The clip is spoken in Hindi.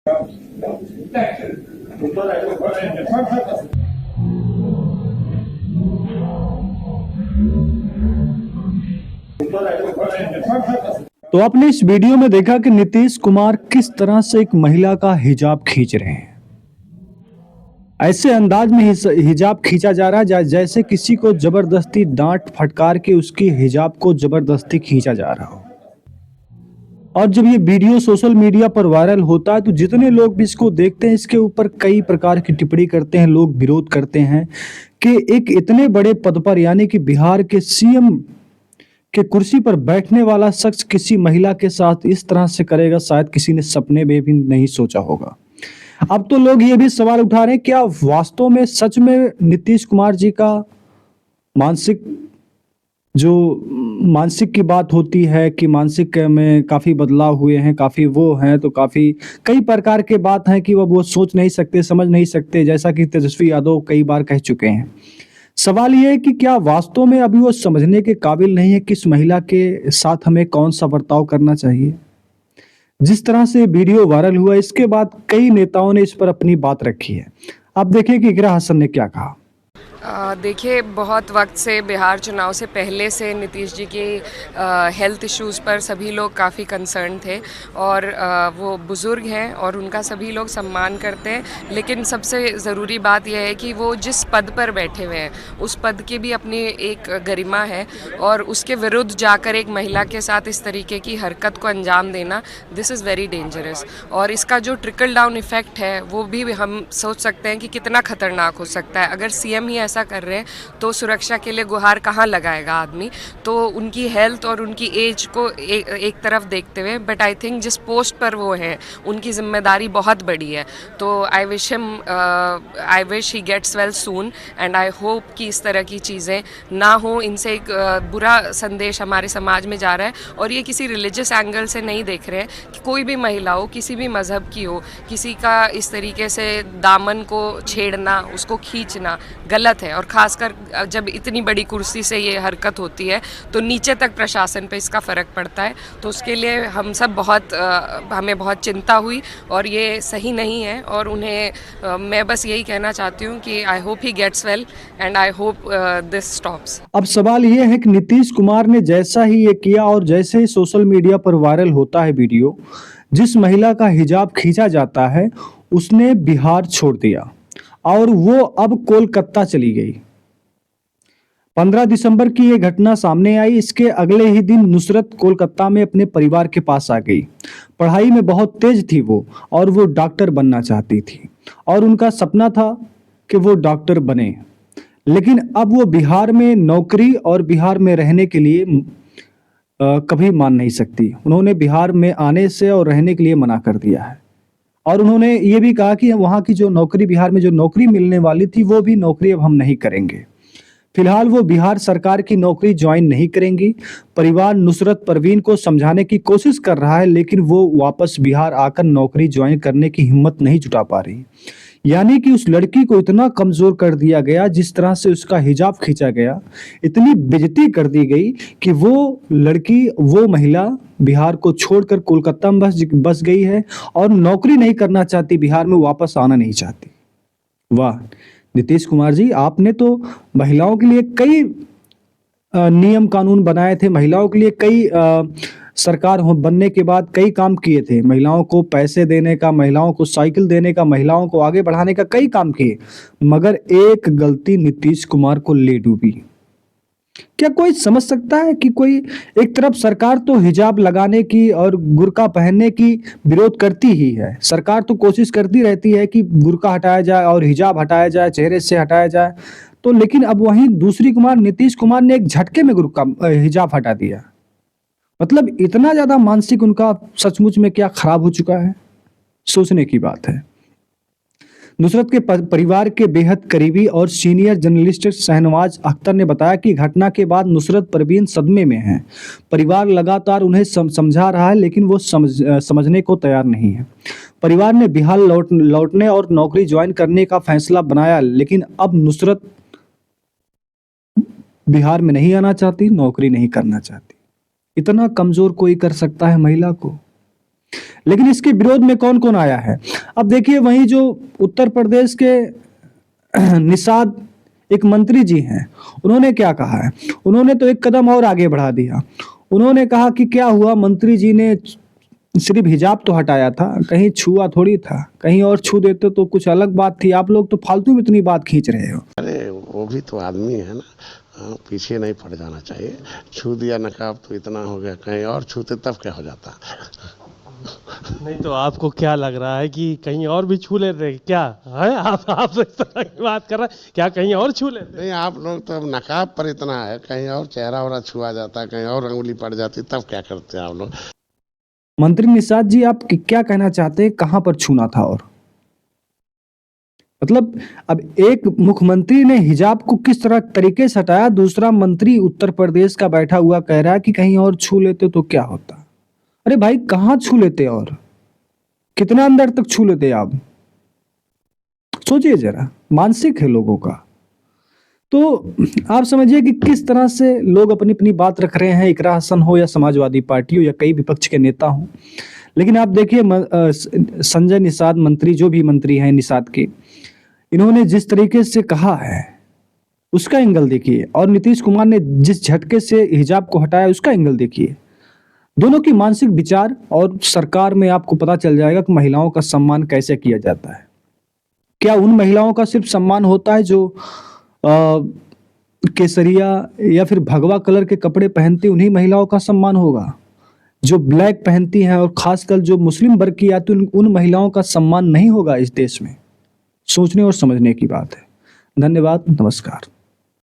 तो आपने इस वीडियो में देखा कि नीतीश कुमार किस तरह से एक महिला का हिजाब खींच रहे हैं। ऐसे अंदाज में हिजाब खींचा जा रहा है जैसे किसी को जबरदस्ती डांट फटकार के उसकी हिजाब को जबरदस्ती खींचा जा रहा हो। और जब ये वीडियो सोशल मीडिया पर वायरल होता है तो जितने लोग भी इसको देखते हैं इसके ऊपर कई प्रकार की टिप्पणी करते हैं, लोग विरोध करते हैं कि एक इतने बड़े पद पर यानी कि बिहार के सीएम के कुर्सी पर बैठने वाला शख्स किसी महिला के साथ इस तरह से करेगा, शायद किसी ने सपने में भी नहीं सोचा होगा। अब तो लोग ये भी सवाल उठा रहे हैं, क्या वास्तव में सच में नीतीश कुमार जी का मानसिक की बात होती है कि मानसिक में काफ़ी बदलाव हुए हैं, काफ़ी वो हैं, तो काफ़ी कई प्रकार के बात हैं कि वो सोच नहीं सकते, समझ नहीं सकते, जैसा कि तेजस्वी यादव कई बार कह चुके हैं। सवाल ये है कि क्या वास्तव में अभी वो समझने के काबिल नहीं है कि इस महिला के साथ हमें कौन सा बर्ताव करना चाहिए। जिस तरह से वीडियो वायरल हुआ इसके बाद कई नेताओं ने इस पर अपनी बात रखी है। अब देखिए कि इकरा हसन ने क्या कहा। देखिए, बहुत वक्त से बिहार चुनाव से पहले से नीतीश जी की हेल्थ इश्यूज़ पर सभी लोग काफ़ी कंसर्न थे और वो बुज़ुर्ग हैं और उनका सभी लोग सम्मान करते हैं। लेकिन सबसे ज़रूरी बात यह है कि वो जिस पद पर बैठे हुए हैं उस पद की भी अपनी एक गरिमा है और उसके विरुद्ध जाकर एक महिला के साथ इस तरीके की हरकत को अंजाम देना, दिस इज़ वेरी डेंजरस। और इसका जो ट्रिकल डाउन इफ़ेक्ट है वो भी हम सोच सकते हैं कि कितना ख़तरनाक हो सकता है। अगर सीएम ही ऐसा कर रहे हैं तो सुरक्षा के लिए गुहार कहाँ लगाएगा आदमी। तो उनकी हेल्थ और उनकी एज को एक तरफ देखते हुए, बट आई थिंक जिस पोस्ट पर वो है उनकी जिम्मेदारी बहुत बड़ी है। तो I wish he gets well soon and I hope कि इस तरह की चीज़ें ना हो। इनसे एक बुरा संदेश हमारे समाज में जा रहा है और ये किसी रिलीजियस एंगल से नहीं देख रहे हैं कि कोई भी महिला हो, किसी भी मज़हब की हो, किसी का इस तरीके से दामन को छेड़ना, उसको खींचना गलत है। और ख़ासकर जब इतनी बड़ी कुर्सी से ये हरकत होती है तो नीचे तक प्रशासन पे इसका फ़र्क पड़ता है। तो उसके लिए हम सब हमें बहुत चिंता हुई और ये सही नहीं है। और उन्हें मैं बस यही कहना चाहती हूँ कि I hope he gets well and I hope this stops. अब सवाल ये है कि नीतीश कुमार ने जैसा ही ये किया और जैसे ही सोशल मीडिया पर वायरल होता है वीडियो, जिस महिला का हिजाब खींचा जाता है उसने बिहार छोड़ दिया और वो अब कोलकाता चली गई। 15 दिसंबर की ये घटना सामने आई। इसके अगले ही दिन नुसरत कोलकाता में अपने परिवार के पास आ गई। पढ़ाई में बहुत तेज थी वो और वो डॉक्टर बनना चाहती थी और उनका सपना था कि वो डॉक्टर बने। लेकिन अब वो बिहार में नौकरी और बिहार में रहने के लिए कभी मान नहीं सकती। उन्होंने बिहार में आने से और रहने के लिए मना कर दिया है और उन्होंने ये भी कहा कि वहाँ की जो नौकरी, बिहार में जो नौकरी मिलने वाली थी वो भी नौकरी अब हम नहीं करेंगे। फिलहाल वो बिहार सरकार की नौकरी ज्वाइन नहीं करेंगी। परिवार नुसरत परवीन को समझाने की कोशिश कर रहा है लेकिन वो वापस बिहार आकर नौकरी ज्वाइन करने की हिम्मत नहीं जुटा पा रही। यानी कि उस लड़की को इतना कमज़ोर कर दिया गया, जिस तरह से उसका हिजाब खींचा गया, इतनी बेइज्जती कर दी गई कि वो लड़की, वो महिला बिहार को छोड़कर कोलकाता में बस गई है और नौकरी नहीं करना चाहती, बिहार में वापस आना नहीं चाहती। वाह नीतीश कुमार जी, आपने तो महिलाओं के लिए कई नियम कानून बनाए थे, महिलाओं के लिए कई सरकार बनने के बाद कई काम किए थे। महिलाओं को पैसे देने का, महिलाओं को साइकिल देने का, महिलाओं को आगे बढ़ाने का कई काम किए, मगर एक गलती नीतीश कुमार को ले डूबी। क्या कोई समझ सकता है कि कोई एक तरफ सरकार तो हिजाब लगाने की और बुर्का पहनने की विरोध करती ही है, सरकार तो कोशिश करती रहती है कि बुर्का हटाया जाए और हिजाब हटाया जाए, चेहरे से हटाया जाए, तो लेकिन अब वहीं दूसरी कुमार नीतीश कुमार ने एक झटके में हिजाब हटा दिया। मतलब इतना ज्यादा मानसिक उनका सचमुच में क्या खराब हो चुका है, सोचने की बात है। नुसरत के परिवार के बेहद करीबी और सीनियर जर्नलिस्ट शहनवाज अख्तर ने बताया कि घटना के बाद नुसरत परवीन सदमे में हैं। परिवार लगातार उन्हें समझा रहा है लेकिन वो समझने को तैयार नहीं है। परिवार ने बिहार लौटने और नौकरी ज्वाइन करने का फैसला बनाया लेकिन अब नुसरत बिहार में नहीं आना चाहती, नौकरी नहीं करना चाहती। इतना कमजोर कोई कर सकता है महिला को? लेकिन इसके विरोध में कौन कौन आया है? अब देखिए, वहीं जो उत्तर प्रदेश के निषाद एक मंत्री जी हैं, उन्होंने क्या कहा है? उन्होंने तो एक कदम और आगे बढ़ा दिया। उन्होंने कहा कि क्या हुआ, मंत्री जी ने सिर्फ हिजाब तो हटाया था, कहीं छुआ थोड़ी था, कहीं और छू देते तो कुछ अलग बात थी। आप लोग तो फालतू में इतनी बात खींच रहे हो। अरे वो भी तो आदमी है ना, पीछे नहीं पड़ जाना चाहिए। छू दिया नकाब तो इतना हो गया, कहीं और छूते तब क्या हो जाता। नहीं तो आपको क्या लग रहा है कि कहीं और भी छू लेते क्या है? आप तो इस तरह की बात कर रहे हैं, क्या कहीं और छू लेते? नहीं, आप लोग तो अब नकाब पर इतना है, कहीं और चेहरा वरा छुआ जाता, कहीं और अंगुली पड़ जाती, तब क्या करते हैं आप लोग। मंत्री निषाद जी, आप क्या कहना चाहते हैं, कहां पर छूना था? और मतलब अब एक मुख्यमंत्री ने हिजाब को किस तरह तरीके से हटाया, दूसरा मंत्री उत्तर प्रदेश का बैठा हुआ कह रहा है कि कहीं और छू लेते तो क्या होता। अरे भाई, कहां छू लेते और कितना अंदर तक छू लेते आप? सोचिए जरा, मानसिक है लोगों का। तो आप समझिए कि किस तरह से लोग अपनी अपनी बात रख रहे हैं, इकरा हसन हो या समाजवादी पार्टी हो या कई विपक्ष के नेता हो। लेकिन आप देखिए, संजय निषाद मंत्री, जो भी मंत्री हैं निषाद के, इन्होंने जिस तरीके से कहा है उसका एंगल देखिए, और नीतीश कुमार ने जिस झटके से हिजाब को हटाया उसका एंगल देखिए। दोनों की मानसिक विचार और सरकार में आपको पता चल जाएगा कि महिलाओं का सम्मान कैसे किया जाता है। क्या उन महिलाओं का सिर्फ सम्मान होता है जो केसरिया या फिर भगवा कलर के कपड़े पहनती, उन्हीं महिलाओं का सम्मान होगा? जो ब्लैक पहनती हैं और खासकर जो मुस्लिम वर्ग की आती है, उन महिलाओं का सम्मान नहीं होगा इस देश में? सोचने और समझने की बात है। धन्यवाद, नमस्कार।